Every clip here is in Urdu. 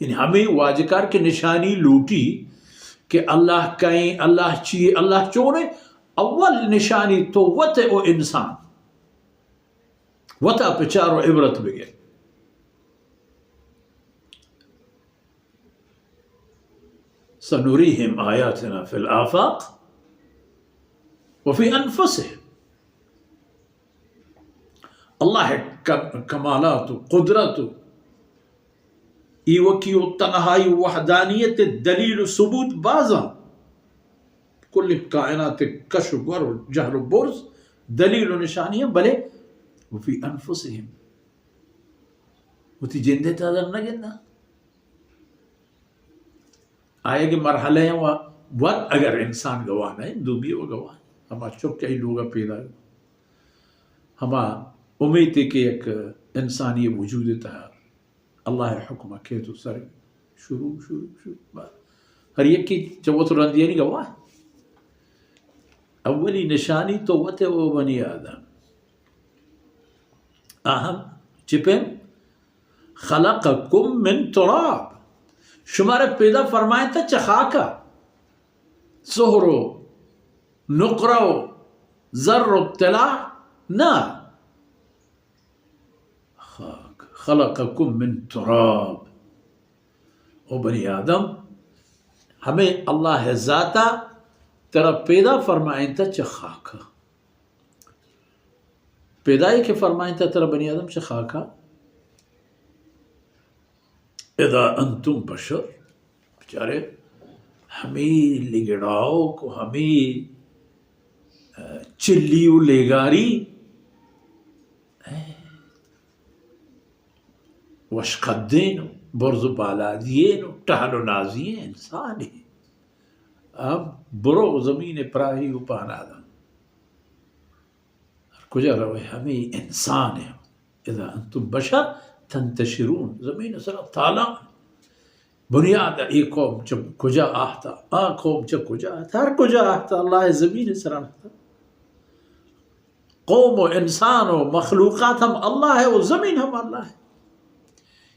یعنی ہمیں واجکار کی نشانی لوٹی کہ اللہ کہیں اللہ چیئے اللہ چونے. اول نشانی تو وت او انسان وتا پچارو عبرت بگے. سنريهم آياتنا في الآفاق وفي أنفسهم. اللہ کمالات و قدرت ایوکی و تنہائی و وحدانیت دلیل و ثبوت بازا کل کائنات کشف و جہل و برز دلیل و نشانی ہے. بلے وفی انفسهم وہ تی جندے تادر نہ گندہ آئے کہ مرحلے ہیں وقت اگر انسان گوانا ہے دوبی وہ گوانا ہما چپ کئی لوگا پیدا ہما امید ہے کہ ایک انسانی وجود تھا اللہ حکمہ کہ تو سر شروع بات ہر یک کی چوت رندیہ نہیں گواہ. اولی نشانی تو وتے وہ بنی آدم اہم چپیں خلقکم من تراب شمارے پیدا فرمائیں تھا چخاکا سہرو نقرو ذر طلا نہ خلقکم من تراب. او بنی آدم ہمیں اللہ ذاتا ترا پیدا فرمائیں تھا چخاکا پیدائی کے فرمائیں تھا ترا بنی آدم چخاکا. اذا انتم بشر بچارے ہمیں لگڑاؤ کو ہمیں چلیو لیگاری وشقدین برز و بالادین ٹہل و نازین انسان ہے. اب برو زمین پراہی و پانادا کجا روے ہمیں انسان ہے. اذا انتم بشر تنتشرون زمین سر تالا بنیاد ایک قوم چب کجا آہتا قوم چب کجا آہتا ہر کجا آہتا اللہ زمین سر آہتا. قوم و انسان و مخلوقات ہم اللہ ہے و زمین ہم اللہ ہے.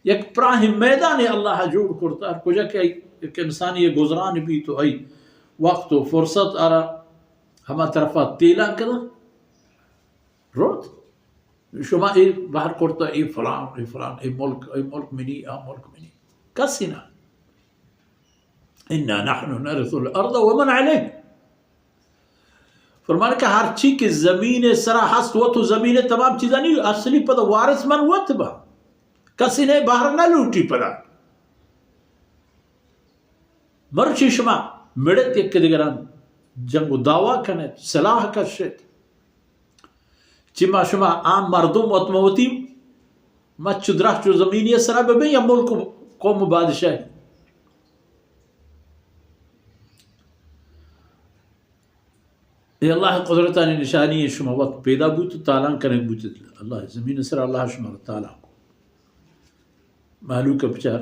یک پراہم میدان اللہ جوڑ کرتا ہر کجا کہ ایک انسانی گزران بھی تو ای وقت و فرصت آرہ ہما طرفا تیلا کدا روت شما ای باہر کرتا ای فلان ای ملک منی ملک منی کسی نا انا نحن نرث الارض ومن علیہ. فرمانے کہ ہر چی کی زمین سرا ہست و تو زمین تمام چیزیں نہیں اصلی پدا وارث من وقت با کسی نے باہر نہ لوٹی پدا مرچی شما مڑت یک دیگران جنگ و دعویٰ کنے سلاح کشت چما شما عام مردم اتموتی ما چدرہ چو زمینی سرا ببین یا ملک قوم بادشاہ. یہ اللہ قدرتانی نشانی شما وقت پیدا بوت تالان کریں بوت اللہ زمین سرا اللہ شما تالان کو معلوم کا بچار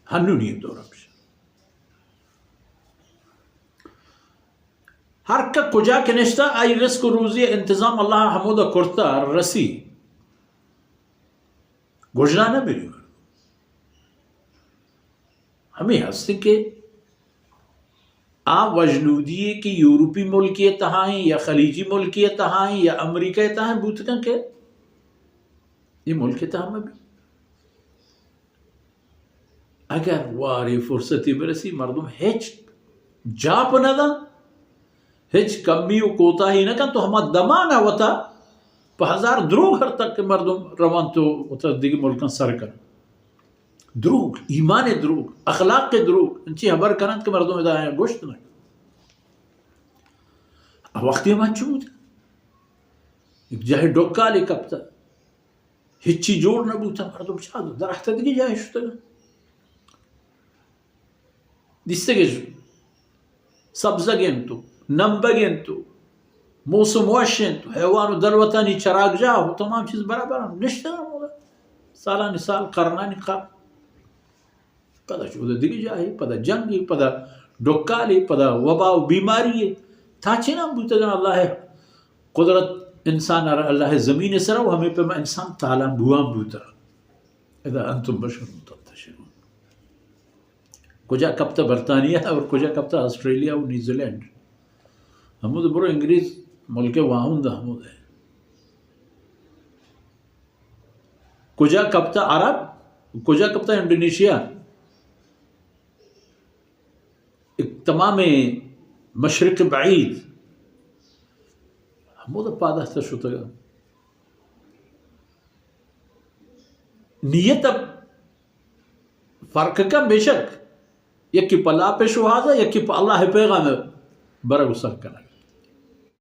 ہنو نہیں دورا بچار ہر کا کجا کے نشتا آئی رزق و روزی انتظام اللہ حمودہ کرتا رسی گجنا نہ بری ہمیں ہستے کہ آپ وجنودیے کی یورپی ملکیت تہائیں یا خلیجی ملکیت تہائیں یا امریکہ تہائیں بوتکن کہ یہ ملک تہاں میں بھی اگر واری فرصتی برسی مردم ہیچ جاپ نہ دا ہیچ کمی و کوتا ہی نہ کن تو ہما دمانا وطا پہ ہزار دروگ ہر تک کہ مردم روان تو وطا دیگی ملکن سر کر دروگ ایمان دروگ اخلاق کے دروگ انچی حبر کرند کہ مردم ادا ہے گوشت نہ وقتی ہمان چود ایک جاہی ڈوکا لے کپتا ہچی جوڑ نہ بوتا مردم چاہدو درخت دیگی جاہی شتا دیستے گے سبزہ گین تو نمبہ گین تو موسم واشن تو حیوان و دلوتانی چراغ جاہو تمام چیز برابر ہم نشتہ ہم سالانی سال قرنانی قرن پدا چودہ دیگی جاہی پدا جنگی پدا ڈکالی پدا وبا و بیماری تھا چینا بوتا گا اللہ ہے قدرت انسان اللہ زمین سر و ہمیں پہ انسان تعالیٰ بوام بوتا اذا انتم بشر تنتشرون کجا کپتا برطانیہ اور کجا کپتا آسٹریلیا و نیوزی لینڈ ہمود برو انگریز ملک واہن دا ہمود ہے کجا کپتا عرب کجا کپتا انڈونیشیا تمام مشرق بعید ہمود پادہ تشتگا نیت اب فرق کم بے شک یکی پا لا پیشو حاضر یکی پا اللہ پیغام برگو سر کرنا